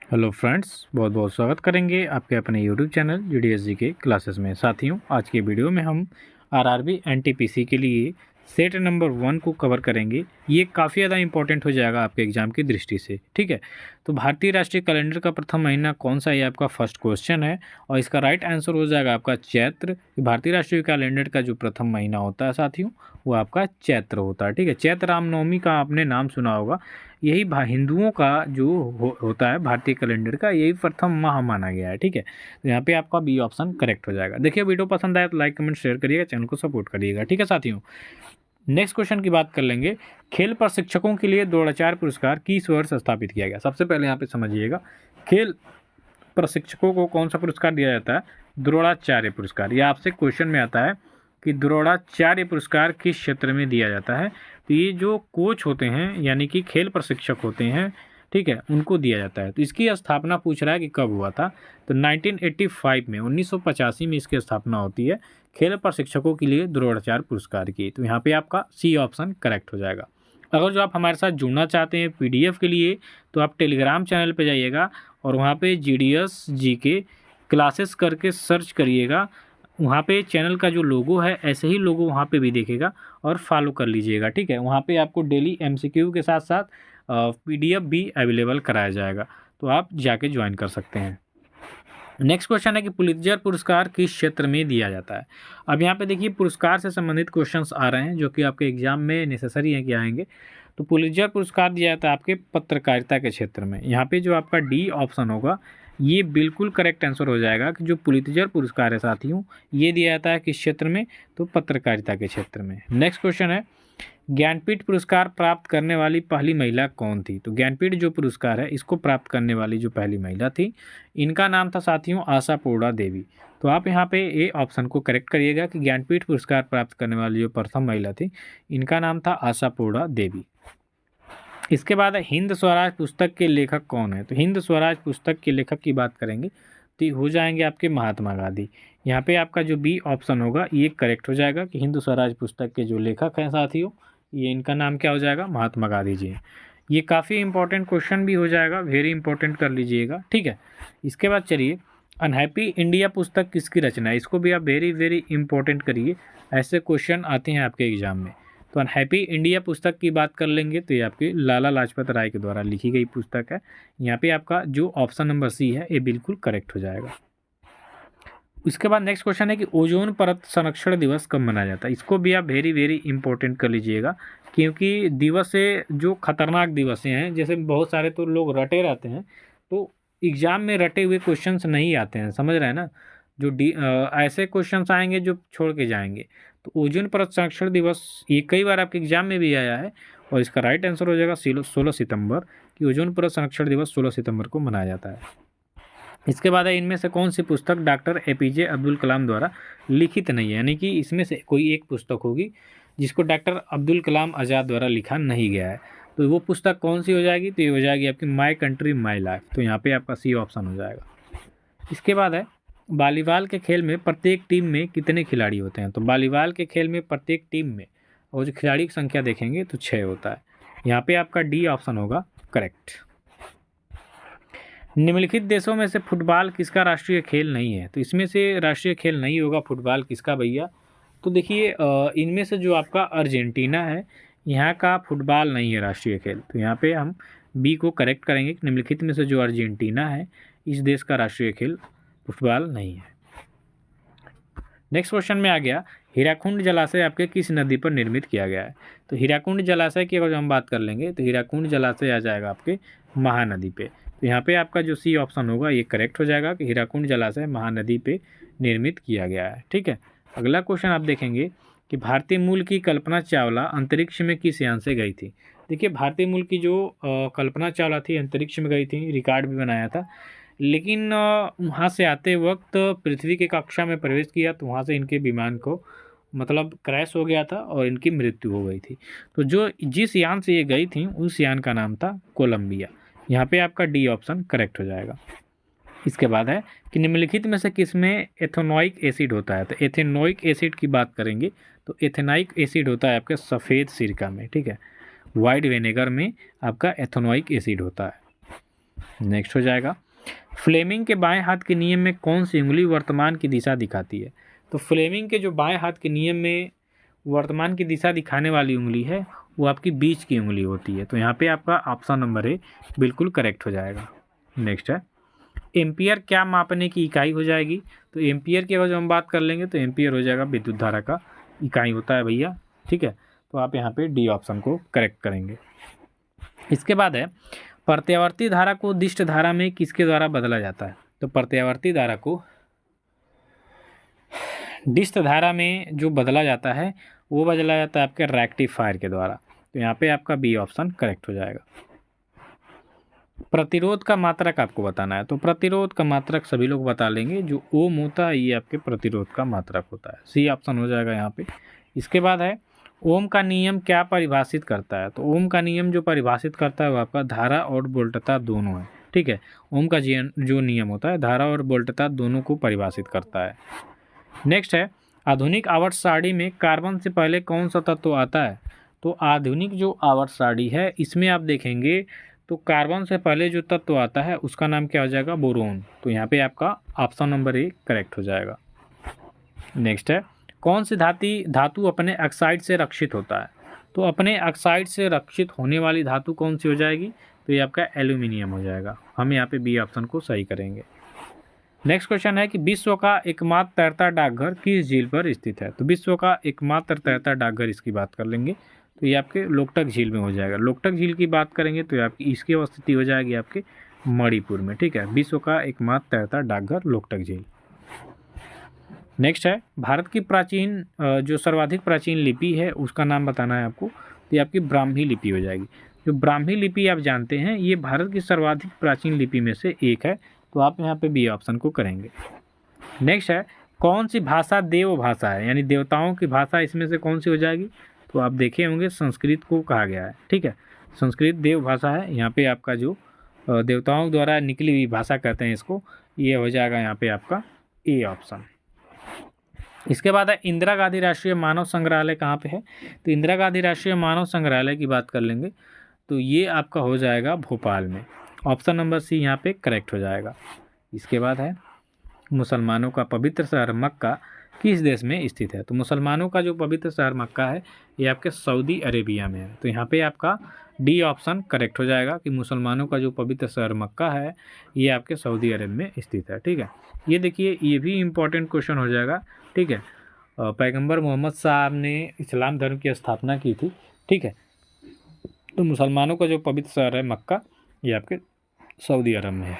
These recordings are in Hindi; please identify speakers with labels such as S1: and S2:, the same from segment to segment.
S1: हेलो फ्रेंड्स, बहुत बहुत स्वागत करेंगे आपके अपने यूट्यूब चैनल जीडीएसजी के क्लासेस में। साथियों, आज की वीडियो में हम आरआरबी एनटीपीसी के लिए सेट नंबर 1 को कवर करेंगे। ये काफ़ी ज़्यादा इंपॉर्टेंट हो जाएगा आपके एग्जाम की दृष्टि से। ठीक है, तो भारतीय राष्ट्रीय कैलेंडर का प्रथम महीना कौन सा, ये आपका फर्स्ट क्वेश्चन है और इसका राइट आंसर हो जाएगा आपका चैत्र। भारतीय राष्ट्रीय कैलेंडर का जो प्रथम महीना होता है साथियों, वो आपका चैत्र होता है। ठीक है, चैत्र रामनवमी का आपने नाम सुना होगा। यही हिंदुओं का जो होता है भारतीय कैलेंडर का, यही प्रथम माह माना गया है। ठीक है, तो यहाँ पे आपका बी ऑप्शन करेक्ट हो जाएगा। देखिए, वीडियो पसंद आए तो लाइक कमेंट शेयर करिएगा, चैनल को सपोर्ट करिएगा। ठीक है साथियों, नेक्स्ट क्वेश्चन की बात कर लेंगे। खेल प्रशिक्षकों के लिए द्रोणाचार्य पुरस्कार किस वर्ष स्थापित किया गया? सबसे पहले यहाँ पे समझिएगा, खेल प्रशिक्षकों को कौन सा पुरस्कार दिया जाता है? द्रोणाचार्य पुरस्कार। यह आपसे क्वेश्चन में आता है कि द्रोणाचार्य पुरस्कार किस क्षेत्र में दिया जाता है। तो ये जो कोच होते हैं, यानी कि खेल प्रशिक्षक होते हैं, ठीक है, उनको दिया जाता है। तो इसकी स्थापना पूछ रहा है कि कब हुआ था, तो 1985 में, 1985 में इसकी स्थापना होती है खेल प्रशिक्षकों के लिए द्रोणाचार्य पुरस्कार की। तो यहाँ पे आपका सी ऑप्शन करेक्ट हो जाएगा। अगर जो आप हमारे साथ जुड़ना चाहते हैं पीडीएफ के लिए, तो आप टेलीग्राम चैनल पे जाइएगा और वहाँ पे जीडीएस जीके क्लासेस करके सर्च करिएगा। वहाँ पे चैनल का जो लोगो है, ऐसे ही लोगो वहाँ पे भी दिखेगा और फॉलो कर लीजिएगा। ठीक है, वहाँ पे आपको डेली एमसीक्यू के साथ साथ पीडीएफ भी अवेलेबल कराया जाएगा, तो आप जाके ज्वाइन कर सकते हैं। नेक्स्ट क्वेश्चन है कि पुलित्जर पुरस्कार किस क्षेत्र में दिया जाता है? अब यहाँ पे देखिए, पुरस्कार से संबंधित क्वेश्चंस आ रहे हैं जो कि आपके एग्जाम में नेसेसरी हैं कि आएंगे। तो पुलित्जर पुरस्कार दिया जाता है आपके पत्रकारिता के क्षेत्र में। यहाँ पे जो आपका डी ऑप्शन होगा, ये बिल्कुल करेक्ट आंसर हो जाएगा कि जो पुलित्जर पुरस्कार है साथियों, ये दिया जाता है किस क्षेत्र में? तो पत्रकारिता के क्षेत्र में। नेक्स्ट क्वेश्चन है, ज्ञानपीठ पुरस्कार प्राप्त करने वाली पहली महिला कौन थी? तो ज्ञानपीठ जो पुरस्कार है, इसको प्राप्त करने वाली जो पहली महिला थी, इनका नाम था साथियों आशापूर्णा देवी। तो आप यहाँ पे ए ऑप्शन को करेक्ट करिएगा कि ज्ञानपीठ पुरस्कार प्राप्त करने वाली जो प्रथम महिला थी, इनका नाम था आशापूर्णा देवी। इसके बाद हिंद स्वराज पुस्तक के लेखक कौन है? तो हिंद स्वराज पुस्तक के लेखक की बात करेंगे तो हो जाएंगे आपके महात्मा गांधी। यहाँ पे आपका जो बी ऑप्शन होगा, ये करेक्ट हो जाएगा कि हिंद स्वराज पुस्तक के जो लेखक हैं साथियों, ये इनका नाम क्या हो जाएगा? महात्मा गांधी जी हैं। ये काफ़ी इंपॉर्टेंट क्वेश्चन भी हो जाएगा, वेरी इंपॉर्टेंट कर लीजिएगा। ठीक है, इसके बाद चलिए, अनहैप्पी इंडिया पुस्तक किसकी रचना है? इसको भी आप वेरी वेरी इंपॉर्टेंट करिए, ऐसे क्वेश्चन आते हैं आपके एग्जाम में। तो अनहैप्पी इंडिया पुस्तक की बात कर लेंगे तो ये आपकी लाला लाजपत राय के द्वारा लिखी गई पुस्तक है। यहाँ पे आपका जो ऑप्शन नंबर सी है, ये बिल्कुल करेक्ट हो जाएगा। इसके बाद नेक्स्ट क्वेश्चन है कि ओजोन परत संरक्षण दिवस कब मनाया जाता है? इसको भी आप वेरी वेरी इंपॉर्टेंट कर लीजिएगा, क्योंकि दिवस से जो खतरनाक दिवस हैं, जैसे बहुत सारे तो लोग रटे रहते हैं, तो एग्जाम में रटे हुए क्वेश्चंस नहीं आते हैं, समझ रहे हैं ना? जो ऐसे क्वेश्चंस आएंगे जो छोड़ के जाएंगे। तो ओजोन परत संरक्षण दिवस ये कई बार आपके एग्जाम में भी आया है और इसका राइट आंसर हो जाएगा 16 सितंबर, कि ओजोन परत संरक्षण दिवस 16 सितंबर को मनाया जाता है। इसके बाद है, इनमें से कौन सी पुस्तक डॉक्टर एपीजे अब्दुल कलाम द्वारा लिखित नहीं है? यानी कि इसमें से कोई एक पुस्तक होगी जिसको डॉक्टर अब्दुल कलाम आज़ाद द्वारा लिखा नहीं गया है। तो वो पुस्तक कौन सी हो जाएगी? तो ये हो जाएगी आपकी माई कंट्री माई लाइफ। तो यहाँ पे आपका सी ऑप्शन हो जाएगा। इसके बाद है, वॉलीबॉल के खेल में प्रत्येक टीम में कितने खिलाड़ी होते हैं? तो वॉलीबॉल के खेल में प्रत्येक टीम में, और जो खिलाड़ी की संख्या देखेंगे तो 6 होता है। यहाँ पे आपका डी ऑप्शन होगा करेक्ट। निम्नलिखित देशों में से फुटबॉल किसका राष्ट्रीय खेल नहीं है? तो इसमें से राष्ट्रीय खेल नहीं होगा फुटबॉल किसका भैया? तो देखिए, इनमें से जो आपका अर्जेंटीना है, यहाँ का फुटबॉल नहीं है राष्ट्रीय खेल। तो यहाँ पे हम बी को करेक्ट करेंगे कि निम्नलिखित में से जो अर्जेंटीना है, इस देश का राष्ट्रीय खेल फुटबॉल नहीं है। नेक्स्ट क्वेश्चन में आ गया, हीराकुंड जलाशय आपके किस नदी पर निर्मित किया गया है? तो हीराकुंड जलाशय की अगर हम बात कर लेंगे तो हीराकुंड जलाशय आ जाएगा आपके महानदी पे। तो यहाँ पे आपका जो सी ऑप्शन होगा, ये करेक्ट हो जाएगा कि हीराकुंड जलाशय महानदी पे निर्मित किया गया है। ठीक है, अगला क्वेश्चन आप देखेंगे कि भारतीय मूल की कल्पना चावला अंतरिक्ष में किस यान से गई थी? देखिए, भारतीय मूल की जो कल्पना चावला थी, अंतरिक्ष में गई थी, रिकॉर्ड भी बनाया था, लेकिन वहाँ से आते वक्त पृथ्वी की कक्षा में प्रवेश किया तो वहाँ से इनके विमान को मतलब क्रैश हो गया था और इनकी मृत्यु हो गई थी। तो जो जिस यान से ये गई थी, उस यान का नाम था कोलंबिया। यहाँ पे आपका डी ऑप्शन करेक्ट हो जाएगा। इसके बाद है कि निम्नलिखित में से किसमें एथेनोइक एसिड होता है? तो एथेनोइक एसिड की बात करेंगे तो एथेनाइक एसिड होता है आपके सफ़ेद सिरका में। ठीक है, वाइट विनेगर में आपका एथेनोइक एसिड होता है। नेक्स्ट हो जाएगा, फ्लेमिंग के बाएं हाथ के नियम में कौन सी उंगली वर्तमान की दिशा दिखाती है? तो फ्लेमिंग के जो बाएं हाथ के नियम में वर्तमान की दिशा दिखाने वाली उंगली है वो आपकी बीच की उंगली होती है। तो यहाँ पे आपका ऑप्शन नंबर ए बिल्कुल करेक्ट हो जाएगा। नेक्स्ट है, एम्पियर क्या मापने की इकाई हो जाएगी? तो एम्पियर की अगर जो हम बात कर लेंगे तो एम्पियर हो जाएगा विद्युत धारा का इकाई होता है भैया, ठीक है। तो आप यहाँ पे डी ऑप्शन को करेक्ट करेंगे। इसके बाद है, प्रत्यावर्ती धारा को दिष्ट धारा में किसके द्वारा बदला जाता है? तो प्रत्यावर्ती धारा को दिष्ट धारा में जो बदला जाता है वो बदला जाता है आपके रेक्टिफायर के द्वारा। तो यहाँ पे आपका बी ऑप्शन करेक्ट हो जाएगा। प्रतिरोध का मात्रक आपको बताना है, तो प्रतिरोध का मात्रक सभी लोग बता लेंगे, जो ओम होता है ये आपके प्रतिरोध का मात्रक होता है। सी ऑप्शन हो जाएगा यहाँ पे। इसके बाद है, ओम का नियम क्या परिभाषित करता है? तो ओम का नियम जो परिभाषित करता है वो आपका धारा और वोल्टता दोनों है, ठीक है। ओम का जो नियम होता है धारा और वोल्टता दोनों को परिभाषित करता है। नेक्स्ट है, आधुनिक आवर्त सारणी में कार्बन से पहले कौन सा तत्व आता है? तो आधुनिक जो आवर्त सारणी है इसमें आप देखेंगे तो कार्बन से पहले जो तत्व आता है उसका नाम क्या हो जाएगा? बोरोन। तो यहाँ पे आपका ऑप्शन नंबर ए करेक्ट हो जाएगा। नेक्स्ट है, कौन सी धातु अपने ऑक्साइड से रक्षित होता है? तो अपने ऑक्साइड से रक्षित होने वाली धातु कौन सी हो जाएगी? तो ये आपका एल्यूमिनियम हो जाएगा। हम यहाँ पे बी ऑप्शन को सही करेंगे। नेक्स्ट क्वेश्चन है कि विश्व का एकमात्र तैरता डाकघर किस झील पर स्थित है? तो विश्व का एकमात्र तैरता डाकघर इसकी बात कर लेंगे तो ये आपके लोकटक झील में हो जाएगा। लोकटक झील की बात करेंगे तो आपकी इसकी स्थिति हो जाएगी आपके मणिपुर में, ठीक है। विश्व का एकमात्र तैरता डाकघर लोकटक झील। नेक्स्ट है, भारत की प्राचीन जो सर्वाधिक प्राचीन लिपि है उसका नाम बताना है आपको। तो ये आपकी ब्राह्मी लिपि हो जाएगी। जो ब्राह्मी लिपि आप जानते हैं ये भारत की सर्वाधिक प्राचीन लिपि में से एक है। तो आप यहाँ पे बी ऑप्शन को करेंगे। नेक्स्ट है, कौन सी भाषा देव भाषा है, यानी देवताओं की भाषा इसमें से कौन सी हो जाएगी? तो आप देखे होंगे संस्कृत को कहा गया है, ठीक है। संस्कृत देव भाषा है। यहाँ पे आपका जो देवताओं द्वारा निकली हुई भाषा कहते हैं इसको, ये हो जाएगा यहाँ पे आपका ए ऑप्शन। इसके बाद है, इंदिरा गांधी राष्ट्रीय मानव संग्रहालय कहाँ पे है? तो इंदिरा गांधी राष्ट्रीय मानव संग्रहालय की बात कर लेंगे तो ये आपका हो जाएगा भोपाल में। ऑप्शन नंबर सी यहाँ पे करेक्ट हो जाएगा। इसके बाद है, मुसलमानों का पवित्र शहर मक्का किस देश में स्थित है? तो मुसलमानों का जो पवित्र शहर मक्का है ये आपके सऊदी अरेबिया में है। तो यहाँ पे आपका डी ऑप्शन करेक्ट हो जाएगा कि मुसलमानों का जो पवित्र शहर मक्का है ये आपके सऊदी अरब में स्थित है, ठीक है। ये देखिए ये भी इम्पोर्टेंट क्वेश्चन हो जाएगा, ठीक है। पैगंबर मोहम्मद साहब ने इस्लाम धर्म की स्थापना की थी, ठीक है। तो मुसलमानों का जो पवित्र शहर है मक्का ये आपके सऊदी अरब में है।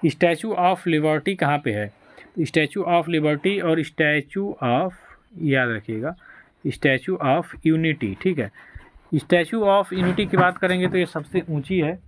S1: स्टैचू ऑफ लिबर्टी कहाँ पे है? स्टैचू ऑफ लिबर्टी और स्टैचू ऑफ, याद रखिएगा, स्टैचू ऑफ यूनिटी, ठीक है। स्टैचू ऑफ यूनिटी की बात करेंगे तो ये सबसे ऊंची है,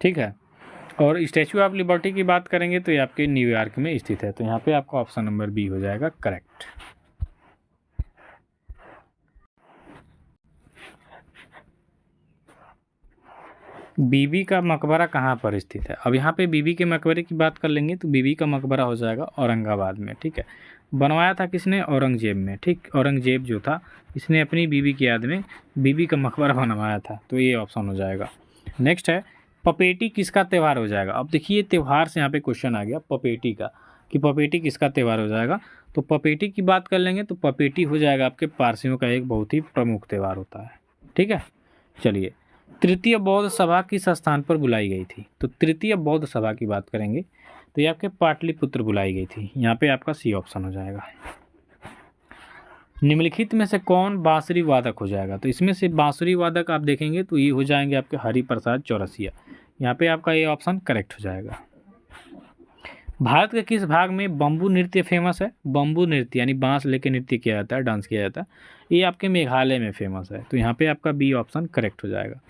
S1: ठीक है। और स्टैचू ऑफ लिबर्टी की बात करेंगे तो ये आपके न्यूयॉर्क में स्थित है। तो यहाँ पे आपका ऑप्शन नंबर बी हो जाएगा करेक्ट। बीबी का मकबरा कहाँ पर स्थित है? अब यहाँ पे बीबी के मकबरे की बात कर लेंगे तो बीबी का मकबरा हो जाएगा औरंगाबाद में, ठीक है। बनवाया था किसने? औरंगजेब में, ठीक। औरंगजेब जो था इसने अपनी बीबी की याद में बीबी का मकबरा बनवाया था। तो ये ऑप्शन हो जाएगा। नेक्स्ट है, पपेटी किसका त्यौहार हो जाएगा? अब देखिए त्यौहार से यहाँ पे क्वेश्चन आ गया पपेटी का, कि पपेटी किसका त्यौहार हो जाएगा। तो पपेटी की बात कर लेंगे तो पपेटी हो जाएगा आपके पारसियों का एक बहुत ही प्रमुख त्यौहार होता है, ठीक है। चलिए, तृतीय बौद्ध सभा किस स्थान पर बुलाई गई थी? तो तृतीय बौद्ध सभा की बात करेंगे तो ये आपके पाटलिपुत्र बुलाई गई थी। यहाँ पे आपका सी ऑप्शन हो जाएगा। निम्नलिखित में से कौन बांसुरी वादक हो जाएगा? तो इसमें से बांसुरी वादक आप देखेंगे तो ये हो जाएंगे आपके हरिप्रसाद चौरसिया। यहाँ पे आपका ये ऑप्शन करेक्ट हो जाएगा। भारत के किस भाग में बम्बू नृत्य फेमस है? बम्बू नृत्य यानी बांस लेके नृत्य किया जाता है, डांस किया जाता है, ये आपके मेघालय में फेमस है। तो यहाँ पे आपका बी ऑप्शन करेक्ट हो जाएगा।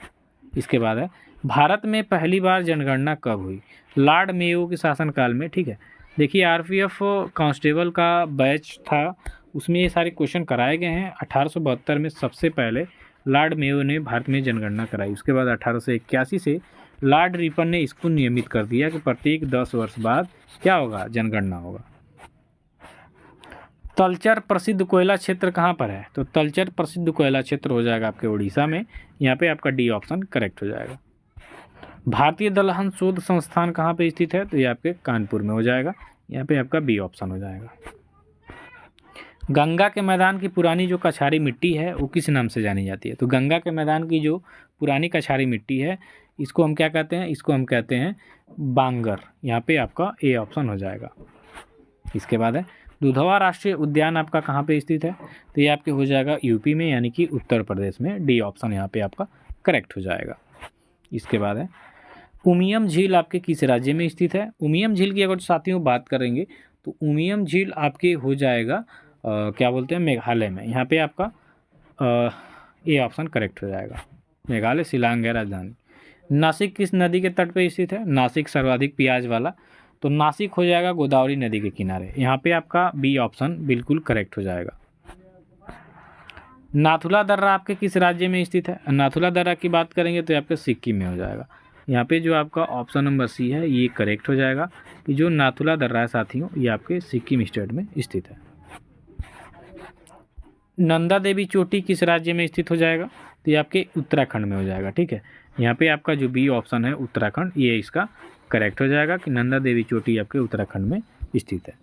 S1: इसके बाद है, भारत में पहली बार जनगणना कब हुई? लॉर्ड मेयो के शासनकाल में, ठीक है। देखिए आरपीएफ कांस्टेबल का बैच था, उसमें ये सारे क्वेश्चन कराए गए हैं। 1872 में सबसे पहले लॉर्ड मेयो ने भारत में जनगणना कराई। उसके बाद 1881 से लॉर्ड रिपन ने इसको नियमित कर दिया कि प्रत्येक 10 वर्ष बाद क्या होगा? जनगणना होगा। तलचर प्रसिद्ध कोयला क्षेत्र कहाँ पर है? तो तलचर प्रसिद्ध कोयला क्षेत्र हो जाएगा आपके उड़ीसा में। यहाँ पे आपका डी ऑप्शन करेक्ट हो जाएगा। भारतीय दलहन शोध संस्थान कहाँ पे स्थित है? तो ये आपके कानपुर में हो जाएगा। यहाँ पे आपका बी ऑप्शन हो जाएगा। गंगा के मैदान की पुरानी जो कछारी मिट्टी है वो किस नाम से जानी जाती है? तो गंगा के मैदान की जो पुरानी कछारी मिट्टी है इसको हम क्या कहते हैं? इसको हम कहते हैं बांगर। यहाँ पे आपका ए ऑप्शन हो जाएगा। इसके बाद है दुधवा राष्ट्रीय उद्यान आपका कहाँ पे स्थित है? तो ये आपके हो जाएगा यूपी में, यानी कि उत्तर प्रदेश में। डी ऑप्शन यहाँ पे आपका करेक्ट हो जाएगा। इसके बाद है उमियम झील आपके किस राज्य में स्थित है? उमियम झील की अगर साथियों बात करेंगे तो उमियम झील आपके हो जाएगा क्या बोलते हैं, मेघालय में। यहाँ पे आपका ए ऑप्शन करेक्ट हो जाएगा। मेघालय शिलांग है राजधानी। नासिक किस नदी के तट पे स्थित है? नासिक सर्वाधिक प्याज वाला, तो नासिक हो जाएगा गोदावरी नदी के किनारे। यहाँ पे आपका बी ऑप्शन बिल्कुल करेक्ट हो जाएगा। नाथुला दर्रा आपके किस राज्य में स्थित है? नाथुला दर्रा की बात करेंगे तो आपके सिक्किम में हो जाएगा। यहाँ पे जो आपका ऑप्शन नंबर सी है ये करेक्ट हो जाएगा कि जो नाथुला दर्रा है साथियों ये आपके सिक्किम स्टेट में स्थित है। नंदा देवी चोटी किस राज्य में स्थित हो जाएगा? तो ये आपके उत्तराखंड में हो जाएगा। ठीक है, यहाँ पे आपका जो बी ऑप्शन है उत्तराखंड, ये इसका करेक्ट हो जाएगा कि नंदा देवी चोटी आपके उत्तराखंड में स्थित है।